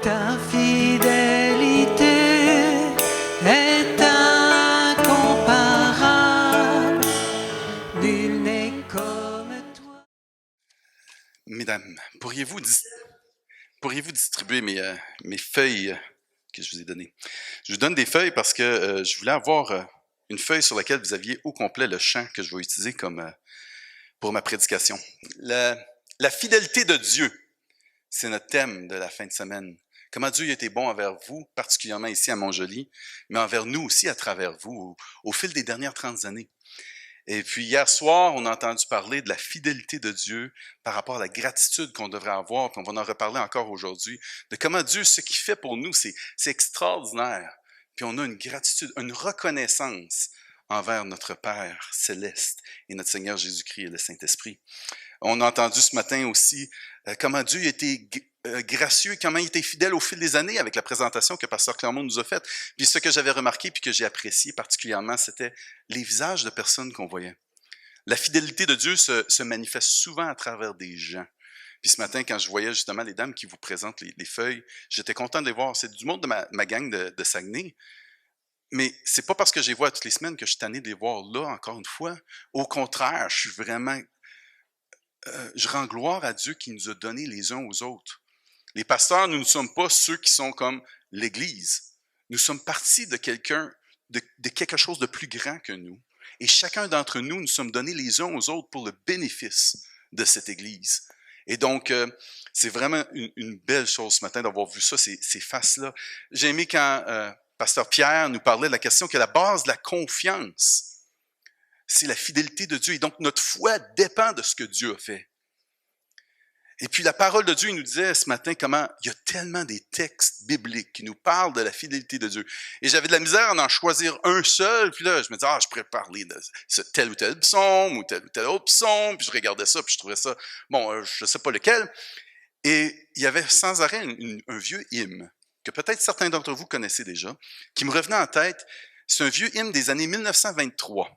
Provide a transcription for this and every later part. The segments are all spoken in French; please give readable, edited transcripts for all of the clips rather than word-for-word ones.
Ta fidélité est incomparable, nul n'est comme toi. Mesdames, pourriez-vous distribuer mes feuilles que je vous ai données? Je vous donne des feuilles parce que je voulais avoir une feuille sur laquelle vous aviez au complet le chant que je vais utiliser comme pour ma prédication. La fidélité de Dieu, c'est notre thème de la fin de semaine. Comment Dieu a été bon envers vous, particulièrement ici à Montjoly, mais envers nous aussi à travers vous, au fil des dernières 30 années. Et puis hier soir, on a entendu parler de la fidélité de Dieu par rapport à la gratitude qu'on devrait avoir, puis on va en reparler encore aujourd'hui, de comment Dieu, ce qu'il fait pour nous, c'est extraordinaire. Puis on a une gratitude, une reconnaissance envers notre Père céleste et notre Seigneur Jésus-Christ et le Saint-Esprit. On a entendu ce matin aussi comment Dieu a été gracieux, comment il était fidèle au fil des années avec la présentation que Pasteur Clermont nous a faite. Puis ce que j'avais remarqué puis que j'ai apprécié particulièrement, c'était les visages de personnes qu'on voyait. La fidélité de Dieu se manifeste souvent à travers des gens. Puis ce matin, quand je voyais justement les dames qui vous présentent les feuilles, j'étais content de les voir. C'est du monde de ma gang de Saguenay. Mais c'est pas parce que je les vois toutes les semaines que je suis tanné de les voir là, encore une fois. Au contraire, je suis vraiment... je rends gloire à Dieu qui nous a donné les uns aux autres. Les pasteurs, nous ne sommes pas ceux qui sont comme l'Église. Nous sommes partis de de quelque chose de plus grand que nous. Et chacun d'entre nous, nous sommes donnés les uns aux autres pour le bénéfice de cette Église. Et donc, c'est vraiment une belle chose ce matin d'avoir vu ça, ces faces-là. J'ai aimé quand Pasteur Pierre nous parlait de la question que la base de la confiance, c'est la fidélité de Dieu. Et donc, notre foi dépend de ce que Dieu a fait. Et puis, la parole de Dieu, il nous disait ce matin comment il y a tellement des textes bibliques qui nous parlent de la fidélité de Dieu. Et j'avais de la misère à en choisir un seul. Puis là, je me disais, je pourrais parler de tel ou tel psaume ou tel autre psaume. Puis je regardais ça, puis je trouvais ça, je ne sais pas lequel. Et il y avait sans arrêt un vieux hymne que peut-être certains d'entre vous connaissez déjà, qui me revenait en tête. C'est un vieux hymne des années 1923.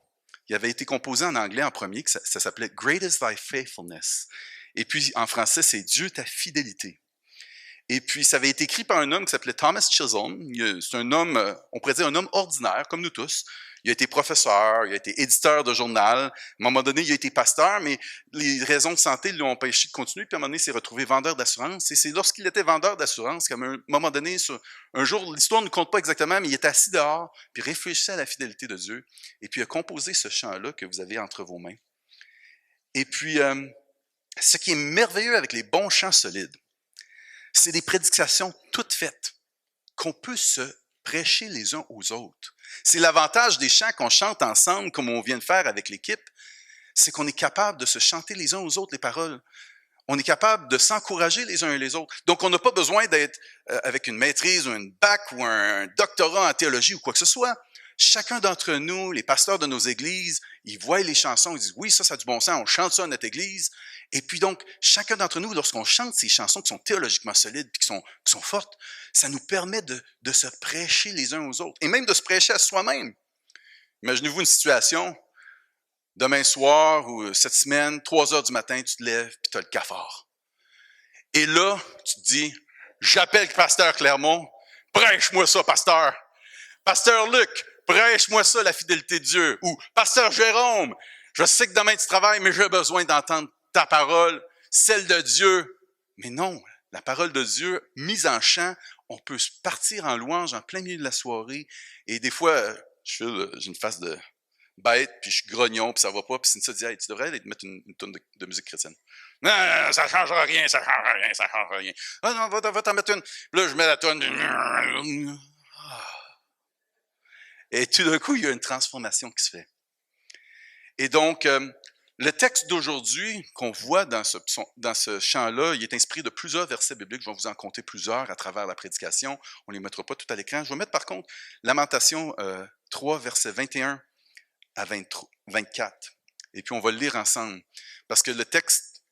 Il avait été composé en anglais en premier, ça s'appelait « Great is thy faithfulness ». Et puis, en français, c'est « Dieu ta fidélité ». Et puis, ça avait été écrit par un homme qui s'appelait Thomas Chisholm. C'est un homme, on pourrait dire un homme ordinaire, comme nous tous. Il a été professeur, il a été éditeur de journal. À un moment donné, il a été pasteur, mais les raisons de santé l'ont empêché de continuer. Puis à un moment donné, il s'est retrouvé vendeur d'assurance. Et c'est lorsqu'il était vendeur d'assurance qu'à un moment donné, un jour, l'histoire ne compte pas exactement, mais il était assis dehors, puis réfléchissait à la fidélité de Dieu. Et puis, il a composé ce chant-là que vous avez entre vos mains. Et puis, ce qui est merveilleux avec les bons chants solides, c'est des prédications toutes faites, qu'on peut se prêcher les uns aux autres. C'est l'avantage des chants qu'on chante ensemble, comme on vient de faire avec l'équipe, c'est qu'on est capable de se chanter les uns aux autres les paroles. On est capable de s'encourager les uns et les autres. Donc, on n'a pas besoin d'être avec une maîtrise ou une bac ou un doctorat en théologie ou quoi que ce soit. Chacun d'entre nous, les pasteurs de nos églises, ils voient les chansons, ils disent « Oui, ça a du bon sens, on chante ça à notre église. » Et puis donc, chacun d'entre nous, lorsqu'on chante ces chansons qui sont théologiquement solides et qui sont fortes, ça nous permet de se prêcher les uns aux autres et même de se prêcher à soi-même. Imaginez-vous une situation, demain soir ou cette semaine, 3 heures du matin, tu te lèves et tu as le cafard. Et là, tu te dis « J'appelle Pasteur Clermont, prêche-moi ça, pasteur. Pasteur Luc, prêche-moi ça, la fidélité de Dieu. » Ou « Pasteur Jérôme, je sais que demain tu travailles, mais j'ai besoin d'entendre ta parole, celle de Dieu. » Mais non, la parole de Dieu, mise en chant, on peut partir en louange en plein milieu de la soirée. Et des fois, j'ai une face de bête, puis je suis grognon, puis ça va pas. Puis Cynthia dit « Hey, tu devrais aller te mettre une tonne de musique chrétienne. » « Non, ça changera rien, ça changera rien, ça changera rien. »« Ah non, va t'en mettre une. » Puis là, je mets la tonne. Et tout d'un coup, il y a une transformation qui se fait. Et donc, le texte d'aujourd'hui qu'on voit dans ce chant-là, il est inspiré de plusieurs versets bibliques. Je vais vous en compter plusieurs à travers la prédication. On ne les mettra pas tout à l'écran. Je vais mettre par contre Lamentation 3, versets 21 à 24. Et puis on va le lire ensemble. Parce que le texte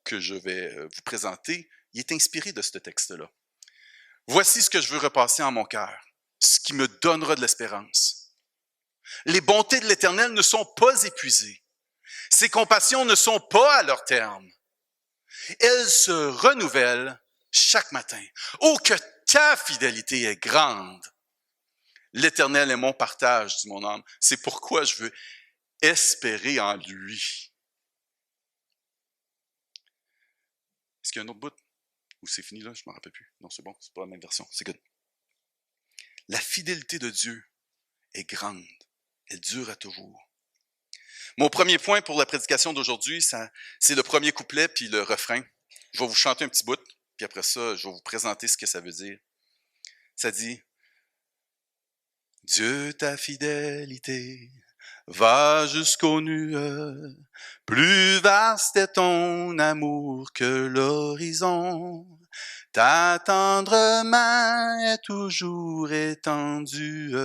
que je vais vous présenter, il est inspiré de ce texte-là. « Voici ce que je veux repasser en mon cœur, ce qui me donnera de l'espérance. Les bontés de l'Éternel ne sont pas épuisées. Ses compassions ne sont pas à leur terme. Elles se renouvellent chaque matin. Oh, que ta fidélité est grande. L'Éternel est mon partage, dit mon âme. C'est pourquoi je veux espérer en lui. Est-ce qu'il y a un autre bout? Ou c'est fini là? Je ne me rappelle plus. Non, c'est bon, c'est pas la même version. C'est good. La fidélité de Dieu est grande. Elle dure à toujours. Mon premier point pour la prédication d'aujourd'hui, c'est le premier couplet puis le refrain. Je vais vous chanter un petit bout, puis après ça, je vais vous présenter ce que ça veut dire. Ça dit « Dieu, ta fidélité va jusqu'aux nuées, plus vaste est ton amour que l'horizon. Ta tendre main est toujours étendue,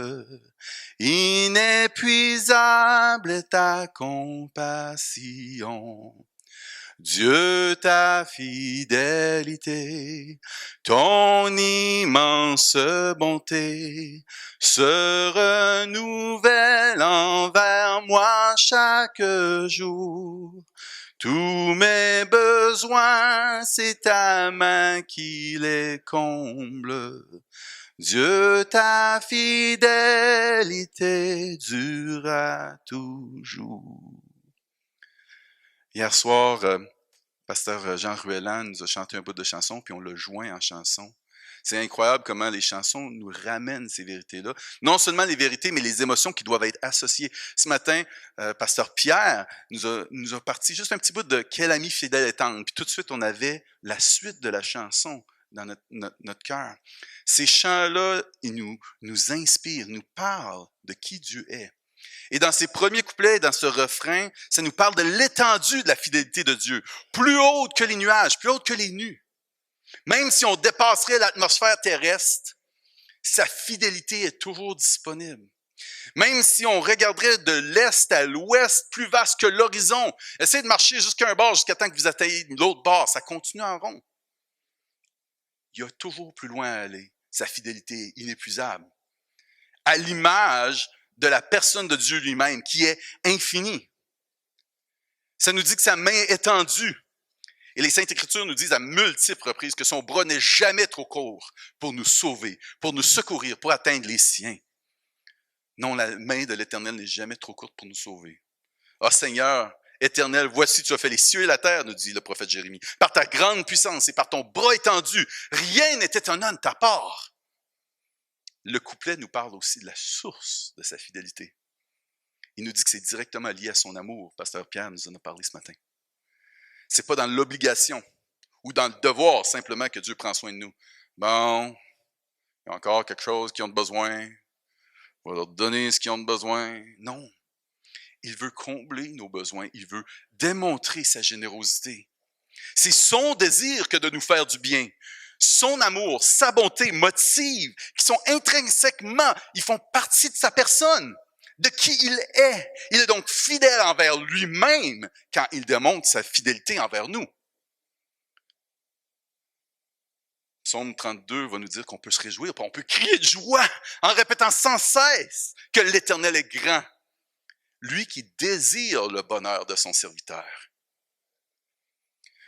inépuisable est ta compassion. Dieu, ta fidélité, ton immense bonté se renouvelle envers moi chaque jour. Tous mes besoins, c'est ta main qui les comble. Dieu, ta fidélité durera toujours. Hier soir, pasteur Jean Ruellan nous a chanté un bout de chanson, puis on l'a joint en chanson. C'est incroyable comment les chansons nous ramènent ces vérités-là. Non seulement les vérités, mais les émotions qui doivent être associées. Ce matin, pasteur Pierre nous a parti juste un petit bout de « Quel ami fidèle et tendre ». Puis tout de suite, on avait la suite de la chanson dans notre cœur. Ces chants-là, ils nous inspirent, nous parlent de qui Dieu est. Et dans ces premiers couplets, dans ce refrain, ça nous parle de l'étendue de la fidélité de Dieu. Plus haute que les nuages, plus haute que les nues. Même si on dépasserait l'atmosphère terrestre, sa fidélité est toujours disponible. Même si on regarderait de l'est à l'ouest, plus vaste que l'horizon, essayez de marcher jusqu'à un bord jusqu'à temps que vous atteigniez l'autre bord, ça continue en rond. Il y a toujours plus loin à aller. Sa fidélité est inépuisable. À l'image de la personne de Dieu lui-même, qui est infinie. Ça nous dit que sa main est étendue. Et les Saintes Écritures nous disent à multiples reprises que son bras n'est jamais trop court pour nous sauver, pour nous secourir, pour atteindre les siens. Non, la main de l'Éternel n'est jamais trop courte pour nous sauver. Ah Seigneur, Éternel, voici tu as fait les cieux et la terre, nous dit le prophète Jérémie. Par ta grande puissance et par ton bras étendu, rien n'est étonnant de ta part. Le couplet nous parle aussi de la source de sa fidélité. Il nous dit que c'est directement lié à son amour. Pasteur Pierre nous en a parlé ce matin. C'est pas dans l'obligation ou dans le devoir simplement que Dieu prend soin de nous. Bon, il y a encore quelque chose qu'ils ont besoin. On va leur donner ce qu'ils ont besoin. Non. Il veut combler nos besoins. Il veut démontrer sa générosité. C'est son désir que de nous faire du bien. Son amour, sa bonté, motive, qui sont intrinsèquement, ils font partie de sa personne, de qui il est. Il est donc fidèle envers lui-même quand il démontre sa fidélité envers nous. Psaume 32 va nous dire qu'on peut se réjouir, on peut crier de joie en répétant sans cesse que l'Éternel est grand. Lui qui désire le bonheur de son serviteur.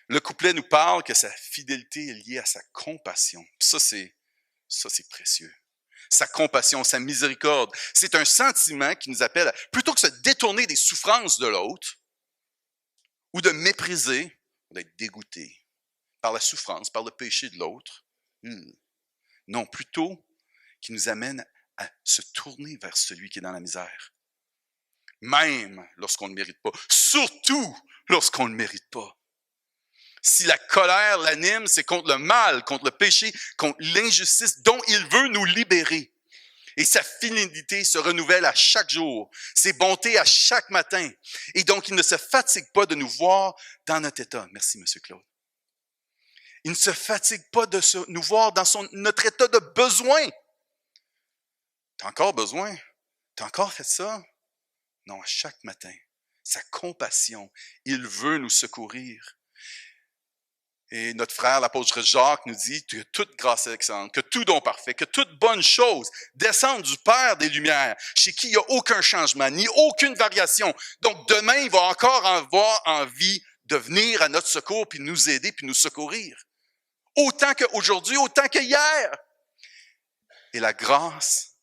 Le couplet nous parle que sa fidélité est liée à sa compassion. Ça, c'est précieux. Sa compassion, sa miséricorde, c'est un sentiment qui nous appelle, plutôt que de se détourner des souffrances de l'autre, ou de mépriser, d'être dégoûté par la souffrance, par le péché de l'autre. Non, plutôt qui nous amène à se tourner vers celui qui est dans la misère. Même lorsqu'on ne le mérite pas. Surtout lorsqu'on ne le mérite pas. Si la colère l'anime, c'est contre le mal, contre le péché, contre l'injustice dont il veut nous libérer. Et sa fidélité se renouvelle à chaque jour, ses bontés à chaque matin. Et donc, il ne se fatigue pas de nous voir dans notre état. Merci, M. Claude. Il ne se fatigue pas de nous voir dans notre état de besoin. T'as encore besoin? T'as encore fait ça? Non, à chaque matin, sa compassion, il veut nous secourir. Et notre frère, l'apôtre Jacques, nous dit que toute grâce excellente, que tout don parfait, que toute bonne chose descend du Père des Lumières, chez qui il n'y a aucun changement, ni aucune variation. Donc demain, il va encore avoir envie de venir à notre secours, puis nous aider, puis nous secourir. autant qu'aujourd'hui, autant que hier. Et la grâce,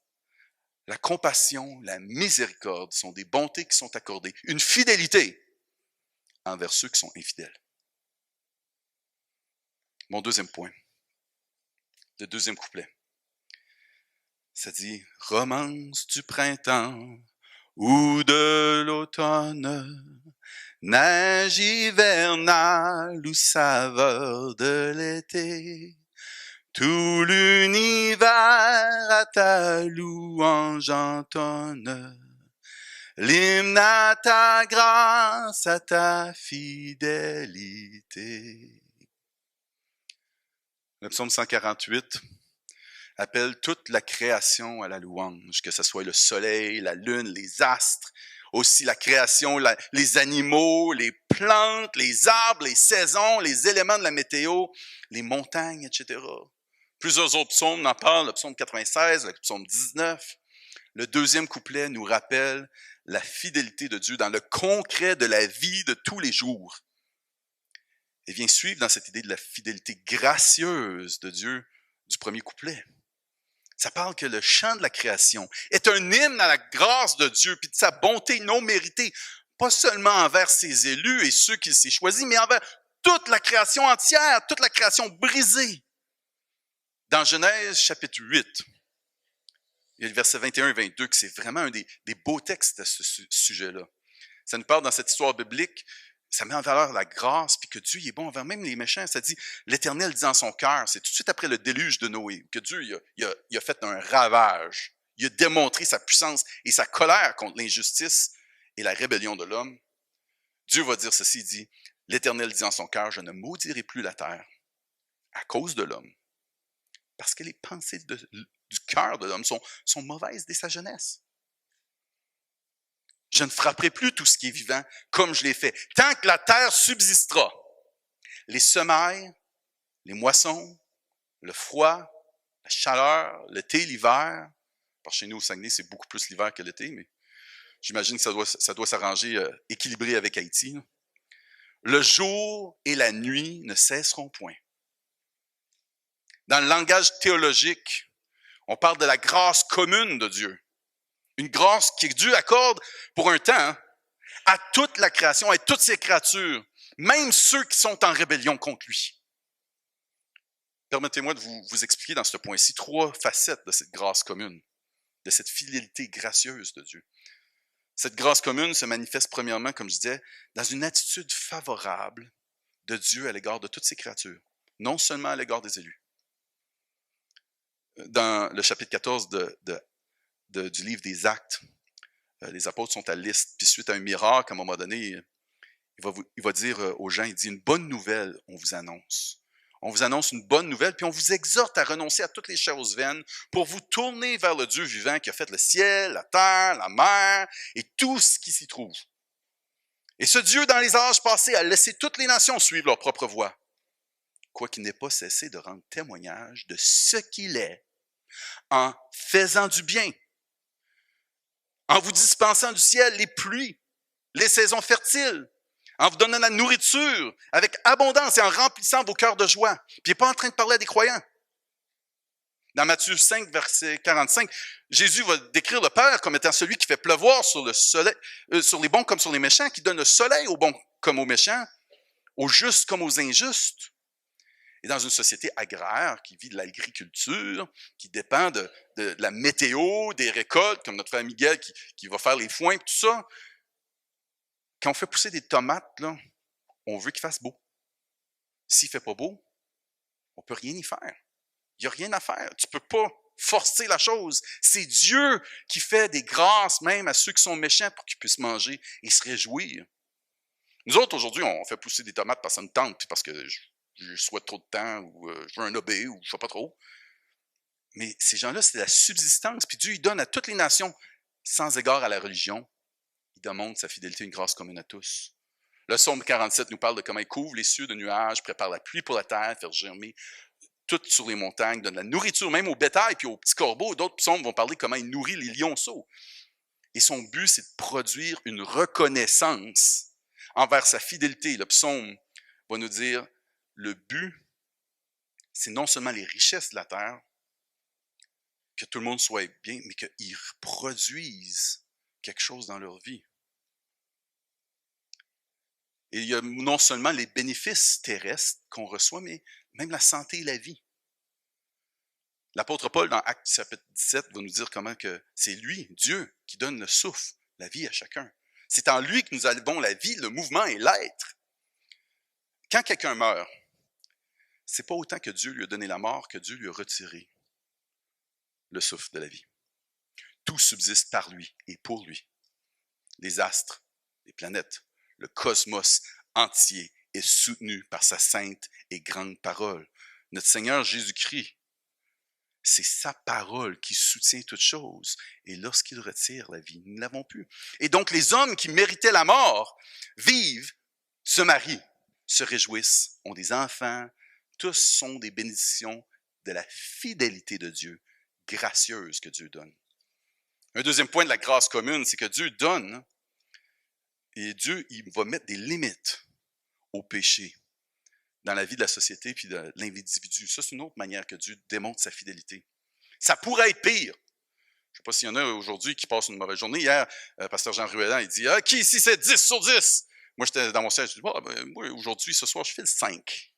la compassion, la miséricorde sont des bontés qui sont accordées. Une fidélité envers ceux qui sont infidèles. Mon deuxième point, le deuxième couplet. Ça dit « Romance du printemps ou de l'automne, neige hivernale ou saveur de l'été, tout l'univers à ta louange entonne, l'hymne à ta grâce, à ta fidélité. » Le psaume 148 appelle toute la création à la louange, que ce soit le soleil, la lune, les astres, aussi la création, les animaux, les plantes, les arbres, les saisons, les éléments de la météo, les montagnes, etc. Plusieurs autres psaumes en parlent, le psaume 96, le psaume 19. Le deuxième couplet nous rappelle la fidélité de Dieu dans le concret de la vie de tous les jours. Et vient suivre dans cette idée de la fidélité gracieuse de Dieu du premier couplet. Ça parle que le chant de la création est un hymne à la grâce de Dieu puis de sa bonté non méritée, pas seulement envers ses élus et ceux qu'il s'est choisis, mais envers toute la création entière, toute la création brisée. Dans Genèse chapitre 8, il y a le verset 21 et 22, que c'est vraiment un des beaux textes à ce sujet-là. Ça nous parle dans cette histoire biblique, ça met en valeur la grâce, puis que Dieu il est bon envers même les méchants. Ça dit, l'Éternel dit en son cœur, c'est tout de suite après le déluge de Noé, que Dieu il a fait un ravage. Il a démontré sa puissance et sa colère contre l'injustice et la rébellion de l'homme. Dieu va dire ceci, il dit, l'Éternel dit en son cœur, je ne maudirai plus la terre à cause de l'homme, parce que les pensées du cœur de l'homme sont mauvaises dès sa jeunesse. Je ne frapperai plus tout ce qui est vivant comme je l'ai fait, tant que la terre subsistera. Les semailles, les moissons, le froid, la chaleur, l'été, l'hiver. Par chez nous au Saguenay, c'est beaucoup plus l'hiver que l'été, mais j'imagine que ça doit s'arranger équilibré avec Haïti. Le jour et la nuit ne cesseront point. Dans le langage théologique, on parle de la grâce commune de Dieu. Une grâce que Dieu accorde pour un temps à toute la création, à toutes ses créatures, même ceux qui sont en rébellion contre lui. Permettez-moi de vous expliquer dans ce point-ci 3 facettes de cette grâce commune, de cette fidélité gracieuse de Dieu. Cette grâce commune se manifeste premièrement, comme je disais, dans une attitude favorable de Dieu à l'égard de toutes ses créatures, non seulement à l'égard des élus. Dans le chapitre 14 du livre des Actes, les apôtres sont à Lystre, puis suite à un miracle, à un moment donné, il va dire aux gens, il dit, une bonne nouvelle, on vous annonce. On vous annonce une bonne nouvelle, puis on vous exhorte à renoncer à toutes les choses vaines pour vous tourner vers le Dieu vivant qui a fait le ciel, la terre, la mer et tout ce qui s'y trouve. Et ce Dieu, dans les âges passés, a laissé toutes les nations suivre leur propre voie, quoiqu'il n'ait pas cessé de rendre témoignage de ce qu'il est en faisant du bien, en vous dispensant du ciel les pluies, les saisons fertiles, en vous donnant la nourriture avec abondance et en remplissant vos cœurs de joie. Puis il n'est pas en train de parler à des croyants. Dans Matthieu 5, verset 45, Jésus va décrire le Père comme étant celui qui fait pleuvoir sur le soleil, sur les bons comme sur les méchants, qui donne le soleil aux bons comme aux méchants, aux justes comme aux injustes. Et dans une société agraire qui vit de l'agriculture, qui dépend de la météo, des récoltes, comme notre frère Miguel qui va faire les foins, tout ça, quand on fait pousser des tomates, là, on veut qu'il fasse beau. S'il ne fait pas beau, on ne peut rien y faire. Il n'y a rien à faire. Tu ne peux pas forcer la chose. C'est Dieu qui fait des grâces même à ceux qui sont méchants pour qu'ils puissent manger et se réjouir. Nous autres, aujourd'hui, on fait pousser des tomates parce que ça nous tente, puis parce que je souhaite trop de temps, ou je veux un obé, ou je ne sais pas trop. Mais ces gens-là, c'est la subsistance. Puis Dieu, il donne à toutes les nations, sans égard à la religion. Il démontre sa fidélité, une grâce commune à tous. Le psaume 47 nous parle de comment il couvre les cieux de nuages, prépare la pluie pour la terre, faire germer tout sur les montagnes, donne la nourriture même au bétail puis aux petits corbeaux. D'autres psaumes vont parler de comment il nourrit les lionceaux. Et son but, c'est de produire une reconnaissance envers sa fidélité. Le psaume va nous dire, le but c'est non seulement les richesses de la terre, que tout le monde soit bien, mais qu'ils produisent quelque chose dans leur vie. Et il y a non seulement les bénéfices terrestres qu'on reçoit, mais même la santé et la vie. L'apôtre Paul, dans Actes chapitre 17, va nous dire comment que c'est lui, Dieu, qui donne le souffle, la vie à chacun. C'est en lui que nous avons la vie, le mouvement et l'être. Quand quelqu'un meurt, c'est pas autant que Dieu lui a donné la mort que Dieu lui a retiré le souffle de la vie. Tout subsiste par lui et pour lui. Les astres, les planètes, le cosmos entier est soutenu par sa sainte et grande parole. Notre Seigneur Jésus-Christ, c'est sa parole qui soutient toutes choses. Et lorsqu'il retire la vie, nous ne l'avons plus. Et donc les hommes qui méritaient la mort vivent, se marient, se réjouissent, ont des enfants. Tous sont des bénédictions de la fidélité de Dieu, gracieuse que Dieu donne. Un deuxième point de la grâce commune, c'est que Dieu donne et Dieu il va mettre des limites au péché dans la vie de la société puis de l'individu. Ça, c'est une autre manière que Dieu démontre sa fidélité. Ça pourrait être pire. Je ne sais pas s'il y en a aujourd'hui qui passent une mauvaise journée. Hier, pasteur Jean Ruellan, il dit « Ah, qui ici c'est 10 sur 10? » Moi, j'étais dans mon siège, je dis « Moi, aujourd'hui, ce soir, je file 5. »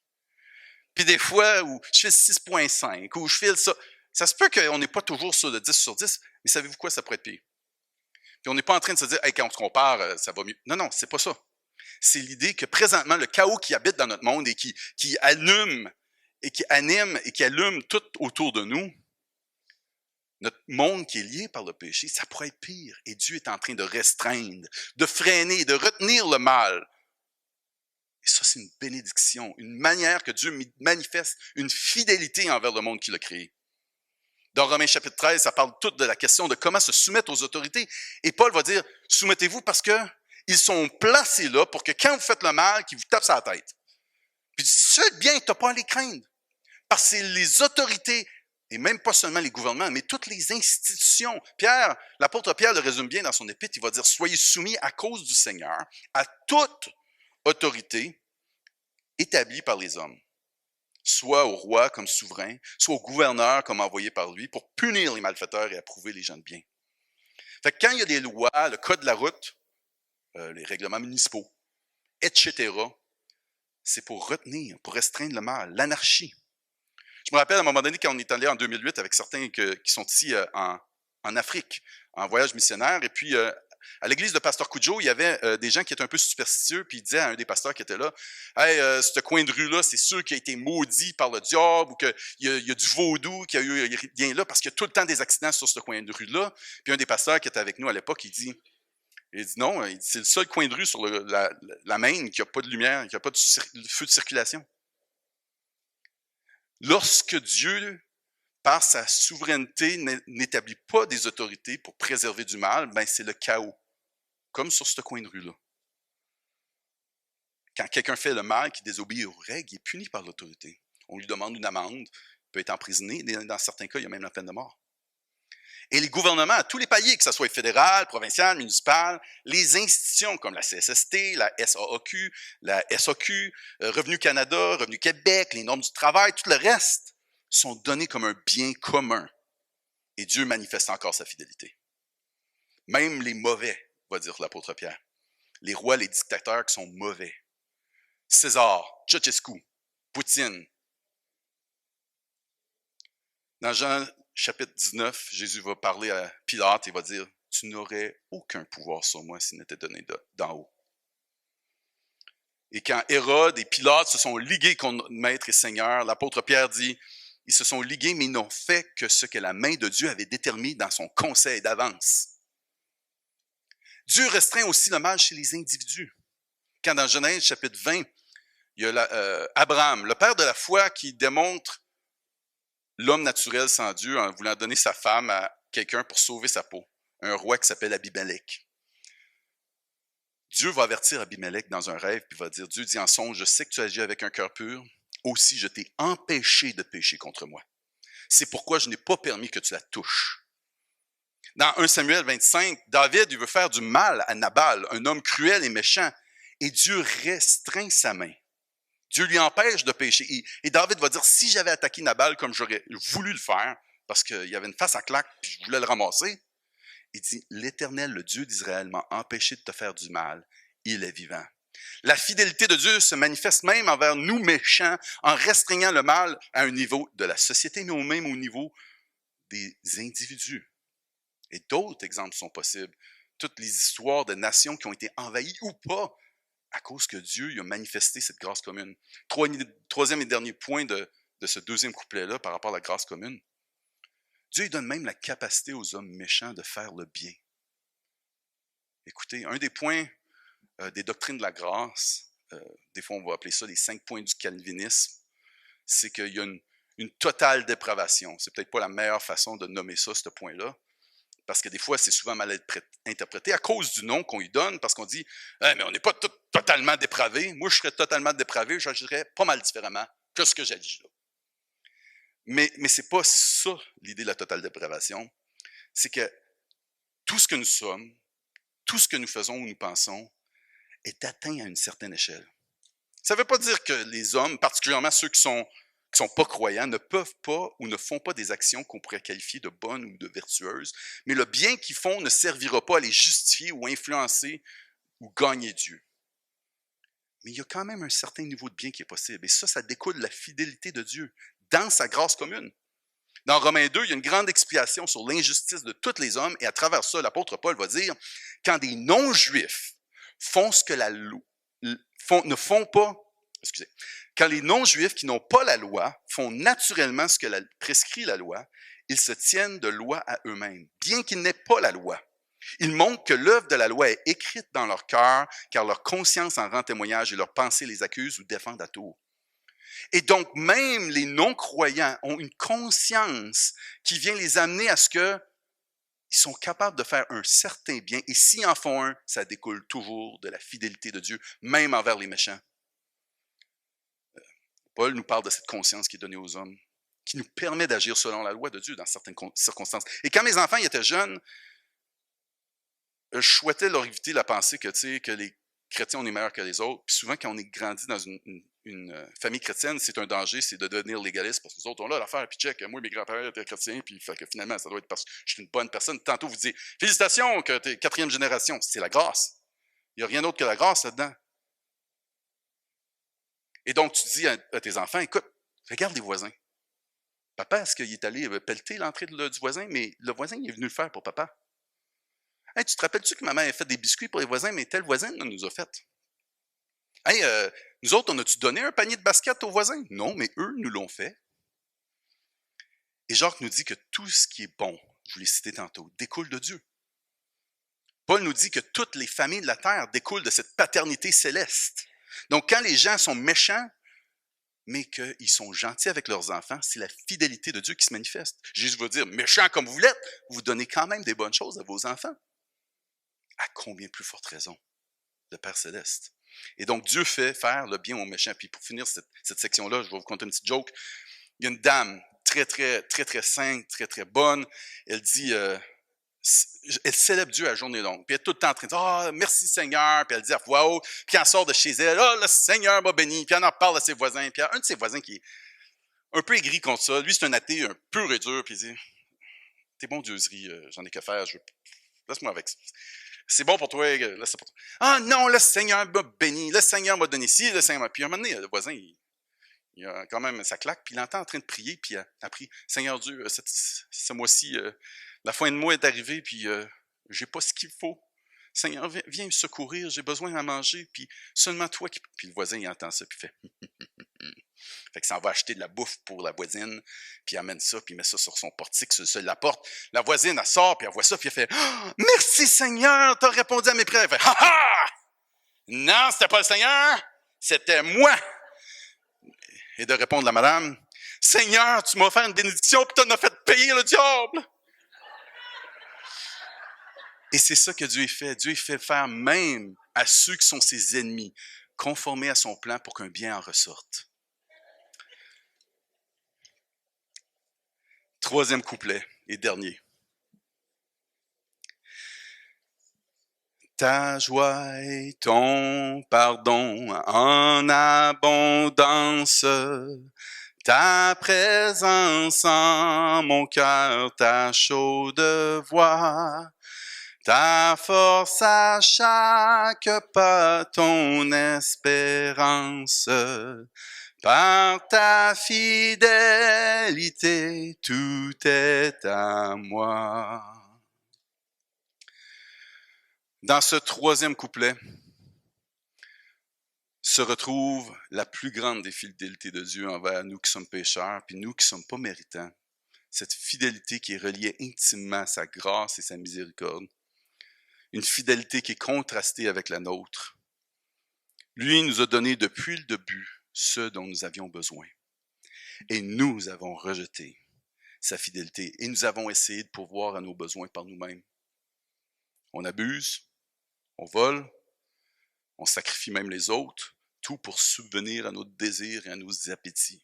Puis des fois, où je file 6,5, ou je file ça. Ça se peut qu'on n'est pas toujours sur le 10 sur 10, mais savez-vous quoi, ça pourrait être pire. Puis on n'est pas en train de se dire « Hey, quand on se compare, ça va mieux. » Non, c'est pas ça. C'est l'idée que présentement, le chaos qui habite dans notre monde et qui allume et qui anime et qui allume tout autour de nous, notre monde qui est lié par le péché, ça pourrait être pire. Et Dieu est en train de restreindre, de freiner, de retenir le mal. Et ça, c'est une bénédiction, une manière que Dieu manifeste une fidélité envers le monde qu'il a créé. Dans Romains chapitre 13, ça parle tout de la question de comment se soumettre aux autorités. Et Paul va dire, soumettez-vous parce que ils sont placés là pour que quand vous faites le mal, qu'ils vous tapent sur la tête. Puis c'est bien, tu n'as pas à les craindre. Parce que c'est les autorités, et même pas seulement les gouvernements, mais toutes les institutions. Pierre, l'apôtre Pierre le résume bien dans son épître, il va dire, soyez soumis à cause du Seigneur à toute autorité établie par les hommes. Soit au roi comme souverain, soit au gouverneur comme envoyé par lui, pour punir les malfaiteurs et approuver les gens de bien. Fait que quand il y a des lois, le code de la route, les règlements municipaux, etc., c'est pour retenir, pour restreindre le mal, l'anarchie. Je me rappelle à un moment donné quand on est allé en 2008 avec certains qui sont ici en Afrique, en voyage missionnaire, et puis à l'église de Pasteur Cudjoe, il y avait des gens qui étaient un peu superstitieux, puis ils disaient à un des pasteurs qui était là, « Hey, ce coin de rue-là, c'est sûr qu'il a été maudit par le diable, ou qu'il y a du vaudou, qu'il y a eu rien là, parce qu'il y a tout le temps des accidents sur ce coin de rue-là. » Puis un des pasteurs qui était avec nous à l'époque, il dit non, c'est le seul coin de rue sur la Maine qui n'a pas de lumière, qui n'a pas de feu de circulation. Lorsque Dieu, par sa souveraineté, n'établit pas des autorités pour préserver du mal, ben c'est le chaos, comme sur ce coin de rue-là. Quand quelqu'un fait le mal, qui désobéit aux règles, il est puni par l'autorité. On lui demande une amende, il peut être emprisonné, dans certains cas, il y a même la peine de mort. Et les gouvernements, à tous les paliers, que ce soit fédéral, provincial, municipal, les institutions comme la CSST, la SAAQ, la SAQ, Revenu Canada, Revenu Québec, les normes du travail, tout le reste, sont donnés comme un bien commun. Et Dieu manifeste encore sa fidélité. Même les mauvais, va dire l'apôtre Pierre. Les rois, les dictateurs qui sont mauvais. César, Ceausescu, Poutine. Dans Jean chapitre 19, Jésus va parler à Pilate et va dire « Tu n'aurais aucun pouvoir sur moi s'il n'était donné d'en haut. » Et quand Hérode et Pilate se sont ligués contre Maître et Seigneur, l'apôtre Pierre dit « Ils se sont ligués, mais ils n'ont fait que ce que la main de Dieu avait déterminé dans son conseil d'avance. » Dieu restreint aussi le mal chez les individus. Quand dans Genèse chapitre 20, il y a Abraham, le père de la foi, qui démontre l'homme naturel sans Dieu en voulant donner sa femme à quelqu'un pour sauver sa peau, un roi qui s'appelle Abimelech. Dieu va avertir Abimelech dans un rêve, puis va dire, Dieu dit en songe, je sais que tu agis avec un cœur pur, aussi je t'ai empêché de pécher contre moi. C'est pourquoi je n'ai pas permis que tu la touches. Dans 1 Samuel 25, David il veut faire du mal à Nabal, un homme cruel et méchant, et Dieu restreint sa main. Dieu lui empêche de pécher. Et David va dire, si j'avais attaqué Nabal comme j'aurais voulu le faire, parce qu'il y avait une face à claque, puis je voulais le ramasser, il dit, l'Éternel, le Dieu d'Israël, m'a empêché de te faire du mal. Il est vivant. La fidélité de Dieu se manifeste même envers nous méchants en restreignant le mal à un niveau de la société, mais même au niveau des individus. Et d'autres exemples sont possibles. Toutes les histoires de nations qui ont été envahies ou pas à cause que Dieu il a manifesté cette grâce commune. Troisième et dernier point de ce deuxième couplet-là par rapport à la grâce commune. Dieu il donne même la capacité aux hommes méchants de faire le bien. Écoutez, un des points des doctrines de la grâce, des fois on va appeler ça les 5 points du calvinisme, c'est qu'il y a une totale dépravation. C'est peut-être pas la meilleure façon de nommer ça, ce point-là, parce que des fois, c'est souvent mal interprété à cause du nom qu'on lui donne, parce qu'on dit hey, « mais on n'est pas totalement dépravé. Moi, je serais totalement dépravé, j'agirais pas mal différemment que ce que j'agis là. » Mais c'est pas ça l'idée de la totale dépravation. C'est que tout ce que nous sommes, tout ce que nous faisons ou nous pensons, est atteint à une certaine échelle. Ça ne veut pas dire que les hommes, particulièrement ceux qui sont pas croyants, ne peuvent pas ou ne font pas des actions qu'on pourrait qualifier de bonnes ou de vertueuses, mais le bien qu'ils font ne servira pas à les justifier ou influencer ou gagner Dieu. Mais il y a quand même un certain niveau de bien qui est possible, et ça découle de la fidélité de Dieu dans sa grâce commune. Dans Romains 2, il y a une grande expiation sur l'injustice de tous les hommes, et à travers ça, l'apôtre Paul va dire, quand des non-juifs font ce que la loi, ne font pas, quand les non-juifs qui n'ont pas la loi font naturellement ce que prescrit la loi, ils se tiennent de loi à eux-mêmes, bien qu'ils n'aient pas la loi. Ils montrent que l'œuvre de la loi est écrite dans leur cœur, car leur conscience en rend témoignage et leur pensée les accuse ou défendent à tour. Et donc, même les non-croyants ont une conscience qui vient les amener à ce qu'ils sont capables de faire un certain bien. Et s'ils en font un, ça découle toujours de la fidélité de Dieu, même envers les méchants. Paul nous parle de cette conscience qui est donnée aux hommes, qui nous permet d'agir selon la loi de Dieu dans certaines circonstances. Et quand mes enfants étaient jeunes, je souhaitais leur éviter la pensée que les chrétiens, on est meilleurs que les autres. Puis souvent, quand on est grandi dans une famille chrétienne, c'est un danger, c'est de devenir légaliste, parce que nous autres, on a l'affaire, puis check, moi, mes grands-parents étaient chrétiens, puis fait que finalement, ça doit être parce que je suis une bonne personne. Tantôt, vous dites, félicitations que tu es 4e génération. C'est la grâce. Il n'y a rien d'autre que la grâce là-dedans. Et donc, tu dis à tes enfants, écoute, regarde les voisins. Papa, est-ce qu'il est allé pelleter l'entrée du voisin? Mais le voisin, il est venu le faire pour papa. Hey, tu te rappelles-tu que maman a fait des biscuits pour les voisins, mais tel voisin nous a fait? Hey, nous autres, on a-tu donné un panier de basket aux voisins? Non, mais eux nous l'ont fait. Et Jacques nous dit que tout ce qui est bon, je vous l'ai cité tantôt, découle de Dieu. Paul nous dit que toutes les familles de la terre découlent de cette paternité céleste. Donc, quand les gens sont méchants, mais qu'ils sont gentils avec leurs enfants, c'est la fidélité de Dieu qui se manifeste. Jésus va dire, méchants comme vous l'êtes, vous donnez quand même des bonnes choses à vos enfants. À combien plus forte raison, le Père Céleste. Et donc, Dieu fait faire le bien aux méchants. Puis pour finir cette section-là, je vais vous conter une petite joke. Il y a une dame très, très, très, très sainte, très, très bonne. Elle dit... elle célèbre Dieu à journée longue. Puis elle est tout le temps en train de dire « Ah, merci Seigneur », puis elle dit à voix haute, puis elle sort de chez elle « Ah, le Seigneur m'a béni », puis elle en parle à ses voisins, puis il y a un de ses voisins qui est un peu aigri contre ça. Lui, c'est un athée, un pur et dur, puis il dit « T'es bon, dieuserie, j'en ai qu'à faire, laisse-moi avec ça. C'est bon pour toi, laisse ça pour toi. »« Ah non, le Seigneur m'a béni, le Seigneur m'a donné ci, le Seigneur m'a... » Puis à un moment donné, le voisin, il a quand même sa claque, puis il l'entend en train de prier, puis il a pris « Seigneur Dieu, ce mois-ci... la fin de mois est arrivée, puis j'ai pas ce qu'il faut. Seigneur, viens me secourir, j'ai besoin à manger, puis seulement toi qui... » Puis le voisin, il entend ça, puis il fait... Fait que ça va acheter de la bouffe pour la voisine, puis il amène ça, puis il met ça sur son portique, sur le seuil de la porte. La voisine, elle sort, puis elle voit ça, puis elle fait oh, « Merci Seigneur, t'as répondu à mes prières. » Elle fait « Ha ha! Non, c'était pas le Seigneur, c'était moi. » Et de répondre à la madame « Seigneur, tu m'as offert une bénédiction, puis t'en as fait payer le diable. » Et c'est ça que Dieu fait. Dieu fait faire même à ceux qui sont ses ennemis, conformer à son plan pour qu'un bien en ressorte. Troisième couplet et dernier. ta joie et ton pardon en abondance. Ta présence en mon cœur, ta chaude voix. Ta force à chaque pas, ton espérance. Par ta fidélité, tout est à moi. Dans ce troisième couplet se retrouve la plus grande des fidélités de Dieu envers nous qui sommes pécheurs, puis nous qui ne sommes pas méritants. Cette fidélité qui est reliée intimement à sa grâce et sa miséricorde. Une fidélité qui est contrastée avec la nôtre. Lui nous a donné depuis le début ce dont nous avions besoin. Et nous avons rejeté sa fidélité et nous avons essayé de pourvoir à nos besoins par nous-mêmes. On abuse, on vole, on sacrifie même les autres, tout pour subvenir à nos désirs et à nos appétits.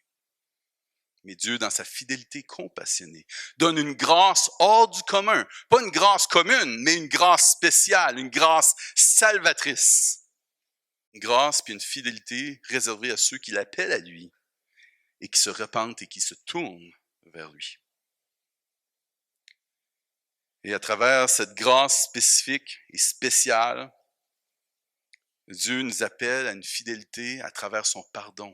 Mais Dieu, dans sa fidélité compassionnée, donne une grâce hors du commun. Pas une grâce commune, mais une grâce spéciale, une grâce salvatrice. Une grâce puis une fidélité réservée à ceux qui l'appellent à lui et qui se repentent et qui se tournent vers lui. Et à travers cette grâce spécifique et spéciale, Dieu nous appelle à une fidélité à travers son pardon.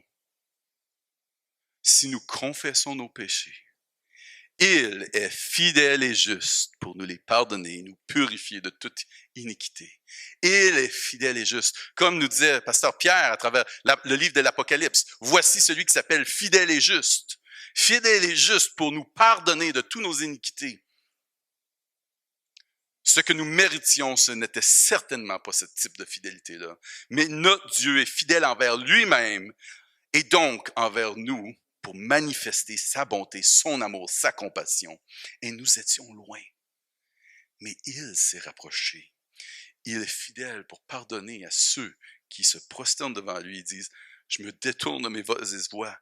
Si nous confessons nos péchés, il est fidèle et juste pour nous les pardonner et nous purifier de toute iniquité. Il est fidèle et juste. Comme nous disait Pasteur Pierre à travers le livre de l'Apocalypse, voici celui qui s'appelle fidèle et juste. Fidèle et juste pour nous pardonner de toutes nos iniquités. Ce que nous méritions, ce n'était certainement pas ce type de fidélité-là. Mais notre Dieu est fidèle envers lui-même et donc envers nous pour manifester sa bonté, son amour, sa compassion. Et nous étions loin. Mais il s'est rapproché. Il est fidèle pour pardonner à ceux qui se prosternent devant lui et disent « Je me détourne de mes mauvaises voies »,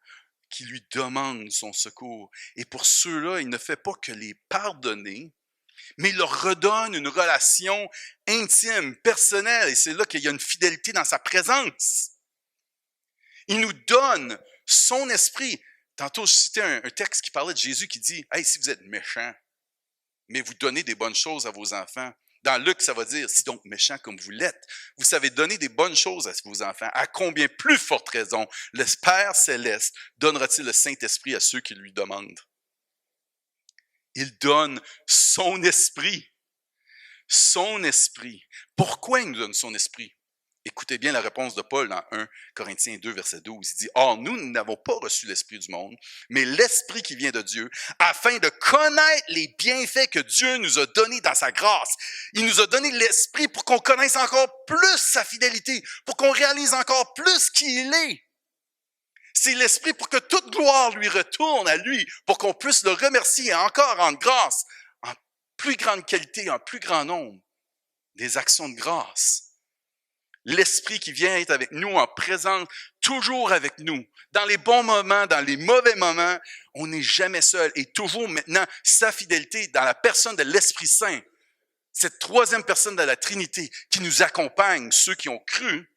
qui lui demandent son secours. Et pour ceux-là, il ne fait pas que les pardonner, mais il leur redonne une relation intime, personnelle, et c'est là qu'il y a une fidélité dans sa présence. Il nous donne son esprit. Tantôt, je citais un texte qui parlait de Jésus qui dit « Hey, si vous êtes méchants, mais vous donnez des bonnes choses à vos enfants. » Dans Luc, ça va dire « Si donc méchants comme vous l'êtes, vous savez donner des bonnes choses à vos enfants. À combien plus forte raison le Père céleste donnera-t-il le Saint-Esprit à ceux qui lui demandent? » Il donne son esprit. Son esprit. Pourquoi il nous donne son esprit? Écoutez bien la réponse de Paul dans 1 Corinthiens 2, verset 12. Il dit « Or, nous n'avons pas reçu l'esprit du monde, mais l'esprit qui vient de Dieu, afin de connaître les bienfaits que Dieu nous a donnés dans sa grâce. Il nous a donné l'esprit pour qu'on connaisse encore plus sa fidélité, pour qu'on réalise encore plus qui il est. C'est l'esprit pour que toute gloire lui retourne à lui, pour qu'on puisse le remercier et encore rendre grâce en plus grande qualité, en plus grand nombre, des actions de grâce. L'esprit qui vient être avec nous en présence, toujours avec nous. Dans les bons moments, dans les mauvais moments, on n'est jamais seul. Et toujours maintenant, sa fidélité dans la personne de l'Esprit Saint, cette troisième personne de la Trinité qui nous accompagne, ceux qui ont cru.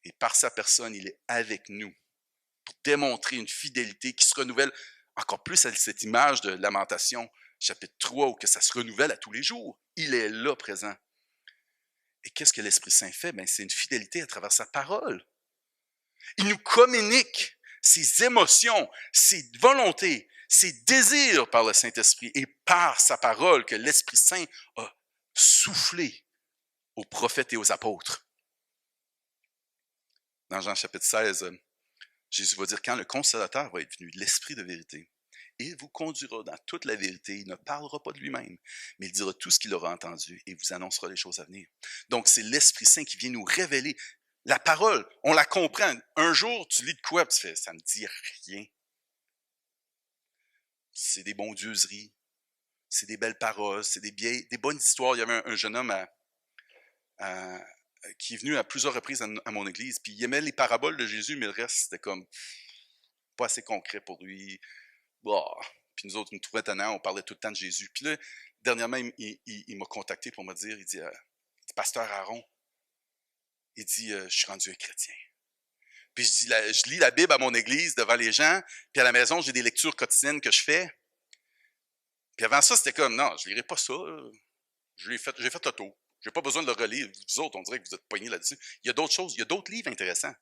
Et par sa personne, il est avec nous pour démontrer une fidélité qui se renouvelle encore plus à cette image de Lamentation, chapitre 3, où que ça se renouvelle à tous les jours. Il est là présent. Et qu'est-ce que l'Esprit Saint fait? Ben, c'est une fidélité à travers sa parole. Il nous communique ses émotions, ses volontés, ses désirs par le Saint-Esprit et par sa parole que l'Esprit Saint a soufflé aux prophètes et aux apôtres. Dans Jean chapitre 16, Jésus va dire, quand le Consolateur va être venu, l'Esprit de vérité, il vous conduira dans toute la vérité, il ne parlera pas de lui-même, mais il dira tout ce qu'il aura entendu et vous annoncera les choses à venir. Donc c'est l'Esprit Saint qui vient nous révéler la parole, on la comprend. Un jour, tu lis de quoi, tu fais, ça me dit rien. C'est des bondieuseries, c'est des belles paroles, c'est des bonnes histoires. Il y avait un jeune homme qui est venu à plusieurs reprises à mon église, puis il aimait les paraboles de Jésus, mais le reste, c'était comme pas assez concret pour lui. Bah. Puis nous autres, nous trouvions étonnants, on parlait tout le temps de Jésus. Puis là, dernièrement, il m'a contacté pour me dire, il dit, pasteur Aaron. Il dit, je suis rendu un chrétien. Puis je lis la Bible à mon église devant les gens, puis à la maison, j'ai des lectures quotidiennes que je fais. Puis avant ça, c'était comme, non, je lirai pas ça. J'ai fait le tour. J'ai pas besoin de le relire. Vous autres, on dirait que vous êtes poignés là-dessus. Il y a d'autres choses, il y a d'autres livres intéressants.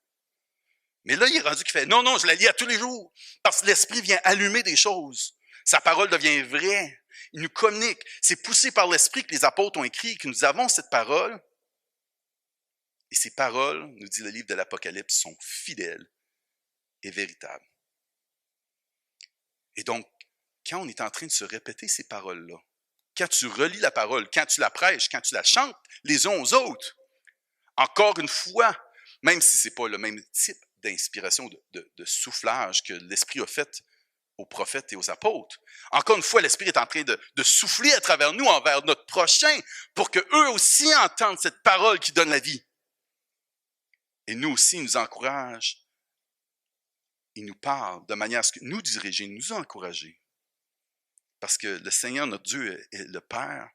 Mais là, il est rendu qu'il fait, non, je la lis à tous les jours. Parce que l'Esprit vient allumer des choses. Sa parole devient vraie. Il nous communique. C'est poussé par l'Esprit que les apôtres ont écrit, que nous avons cette parole. Et ces paroles, nous dit le livre de l'Apocalypse, sont fidèles et véritables. Et donc, quand on est en train de se répéter ces paroles-là, quand tu relis la parole, quand tu la prêches, quand tu la chantes les uns aux autres, encore une fois, même si ce n'est pas le même type d'inspiration, de soufflage que l'Esprit a fait aux prophètes et aux apôtres, encore une fois, l'Esprit est en train de souffler à travers nous envers notre prochain pour qu'eux aussi entendent cette parole qui donne la vie. Et nous aussi, il nous encourage. Il nous parle de manière à ce que nous diriger, nous encourager. Parce que le Seigneur, notre Dieu, est le Père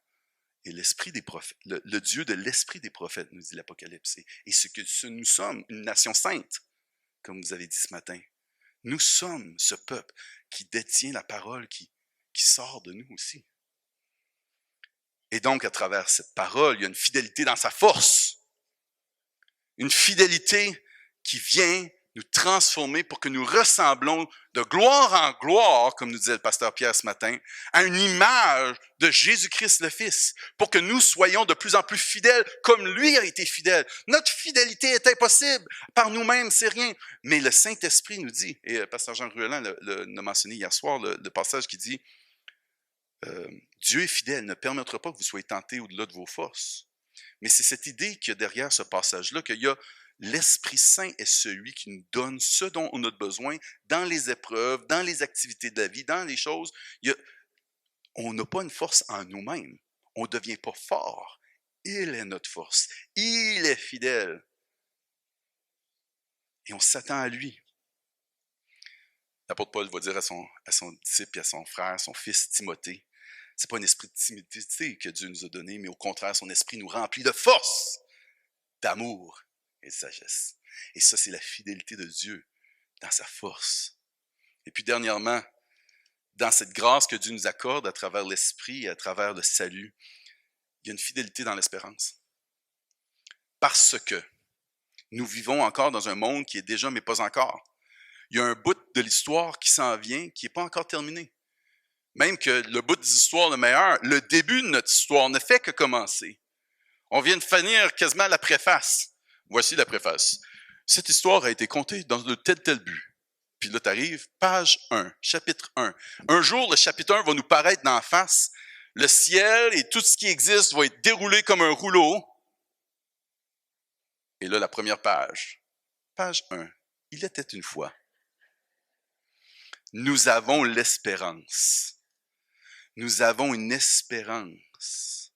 et l'Esprit des prophètes, le Dieu de l'Esprit des prophètes, nous dit l'Apocalypse. Et ce nous sommes, une nation sainte, comme vous avez dit ce matin. Nous sommes ce peuple qui détient la parole qui sort de nous aussi. Et donc, à travers cette parole, il y a une fidélité dans sa force. Une fidélité qui vient nous transformer pour que nous ressemblons de gloire en gloire, comme nous disait le pasteur Pierre ce matin, à une image de Jésus-Christ le Fils, pour que nous soyons de plus en plus fidèles comme lui a été fidèle. Notre fidélité est impossible. Par nous-mêmes, c'est rien. Mais le Saint-Esprit nous dit, et pasteur Jean Ruellan l'a mentionné hier soir, le passage qui dit Dieu est fidèle, ne permettra pas que vous soyez tentés au-delà de vos forces. Mais c'est cette idée qu'il y a derrière ce passage-là, qu'il y a l'Esprit Saint est celui qui nous donne ce dont on a besoin dans les épreuves, dans les activités de la vie, dans les choses. On n'a pas une force en nous-mêmes. On ne devient pas fort. Il est notre force. Il est fidèle. Et on s'attend à lui. L'apôtre Paul va dire à son disciple et à son frère, son fils Timothée, c'est pas un esprit de timidité que Dieu nous a donné, mais au contraire, son esprit nous remplit de force, d'amour et de sagesse. Et ça, c'est la fidélité de Dieu dans sa force. Et puis dernièrement, dans cette grâce que Dieu nous accorde à travers l'esprit et à travers le salut, il y a une fidélité dans l'espérance. Parce que nous vivons encore dans un monde qui est déjà, mais pas encore. Il y a un bout de l'histoire qui s'en vient, qui n'est pas encore terminé. Même que le bout de l'histoire le meilleur, le début de notre histoire ne fait que commencer. On vient de finir quasiment la préface. Voici la préface. Cette histoire a été contée dans de tel but. Puis là, tu arrives, page 1, chapitre 1. Un jour, le chapitre 1 va nous paraître d'en face. Le ciel et tout ce qui existe va être déroulé comme un rouleau. Et là, la première page. Page 1. Il était une fois. Nous avons l'espérance. Nous avons une espérance.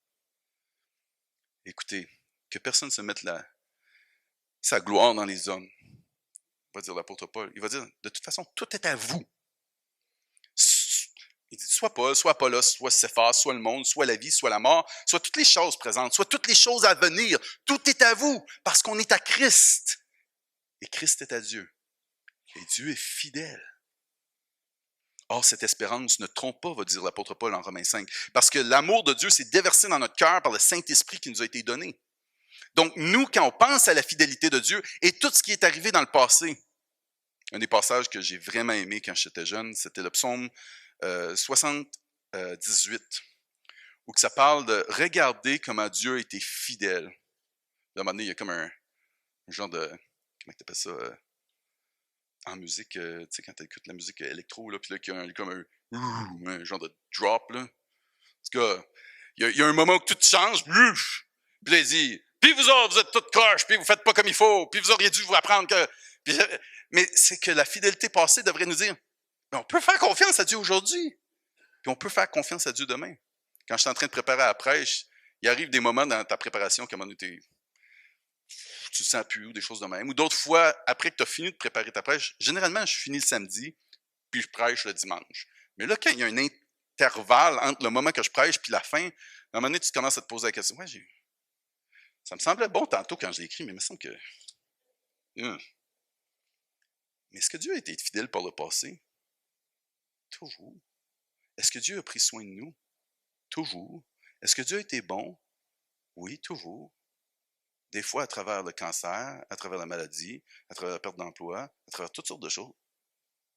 Écoutez, que personne ne se mette sa gloire dans les hommes. Va dire l'apôtre Paul. Il va dire, de toute façon, tout est à vous. Il dit, soit Paul, soit Apollos, soit Céphas, soit le monde, soit la vie, soit la mort, soit toutes les choses présentes, soit toutes les choses à venir. Tout est à vous, parce qu'on est à Christ. Et Christ est à Dieu. Et Dieu est fidèle. Or, cette espérance ne trompe pas, va dire l'apôtre Paul en Romains 5, parce que l'amour de Dieu s'est déversé dans notre cœur par le Saint-Esprit qui nous a été donné. Donc, nous, quand on pense à la fidélité de Dieu et tout ce qui est arrivé dans le passé, un des passages que j'ai vraiment aimé quand j'étais jeune, c'était le psaume 78, où que ça parle de regarder comment Dieu a été fidèle. À un moment donné, il y a comme un genre de, comment tu appelles ça, en musique, tu sais, quand tu écoutes la musique électro, là, puis là, il y a comme un genre de drop, là. En tout cas, il y a un moment où tout change, puis là, il dit, puis vous autres, vous êtes toutes croches, puis vous faites pas comme il faut, puis vous auriez dû vous apprendre que... Puis, mais c'est que la fidélité passée devrait nous dire, mais on peut faire confiance à Dieu aujourd'hui, puis on peut faire confiance à Dieu demain. Quand je suis en train de préparer la prêche, il arrive des moments dans ta préparation qu'à un moment donné, tu te sens plus ou des choses de même. Ou d'autres fois, après que tu as fini de préparer ta prêche, généralement, je finis le samedi, puis je prêche le dimanche. Mais là, quand il y a un intervalle entre le moment que je prêche puis la fin, à un moment donné, tu commences à te poser la question. Ouais, Ça me semblait bon tantôt quand je l'ai écrit, mais il me semble que... Mais est-ce que Dieu a été fidèle par le passé? Toujours. Est-ce que Dieu a pris soin de nous? Toujours. Est-ce que Dieu a été bon? Oui, toujours. Des fois, à travers le cancer, à travers la maladie, à travers la perte d'emploi, à travers toutes sortes de choses.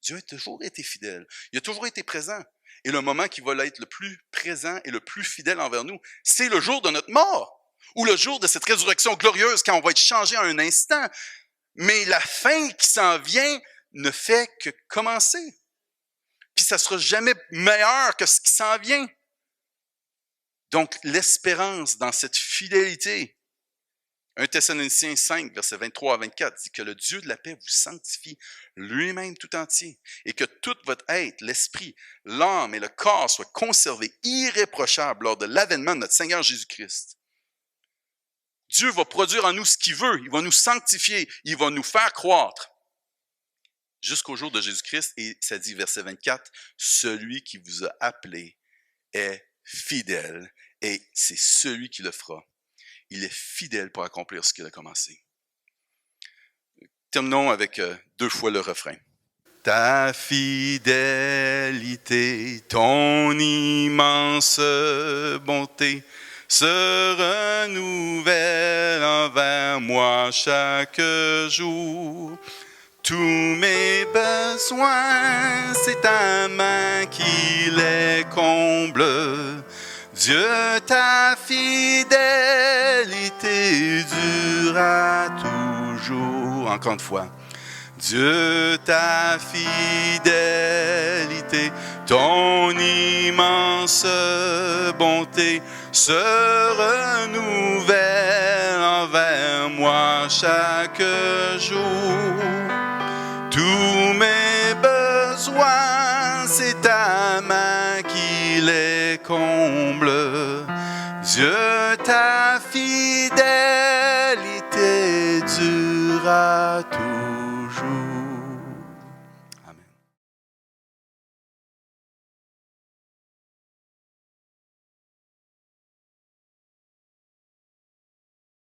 Dieu a toujours été fidèle. Il a toujours été présent. Et le moment qui va être le plus présent et le plus fidèle envers nous, c'est le jour de notre mort. Ou le jour de cette résurrection glorieuse quand on va être changé en un instant. Mais la fin qui s'en vient ne fait que commencer. Puis ça sera jamais meilleur que ce qui s'en vient. Donc, l'espérance dans cette fidélité. 1 Thessaloniciens 5, versets 23 à 24, dit que le Dieu de la paix vous sanctifie lui-même tout entier et que tout votre être, l'esprit, l'âme et le corps soient conservés irréprochables lors de l'avènement de notre Seigneur Jésus-Christ. Dieu va produire en nous ce qu'il veut. Il va nous sanctifier. Il va nous faire croître. Jusqu'au jour de Jésus-Christ, et ça dit, verset 24, « Celui qui vous a appelé est fidèle, et c'est celui qui le fera. Il est fidèle pour accomplir ce qu'il a commencé. » Terminons avec 2 fois le refrain. Ta fidélité, ton immense bonté, se renouvelle envers moi chaque jour. Tous mes besoins, c'est ta main qui les comble. Dieu, ta fidélité durera toujours. Encore une fois. Dieu, ta fidélité, ton immense bonté se renouvelle envers moi chaque jour. Tous mes besoins, c'est ta main qui les comble. Dieu, ta fidélité durera toujours.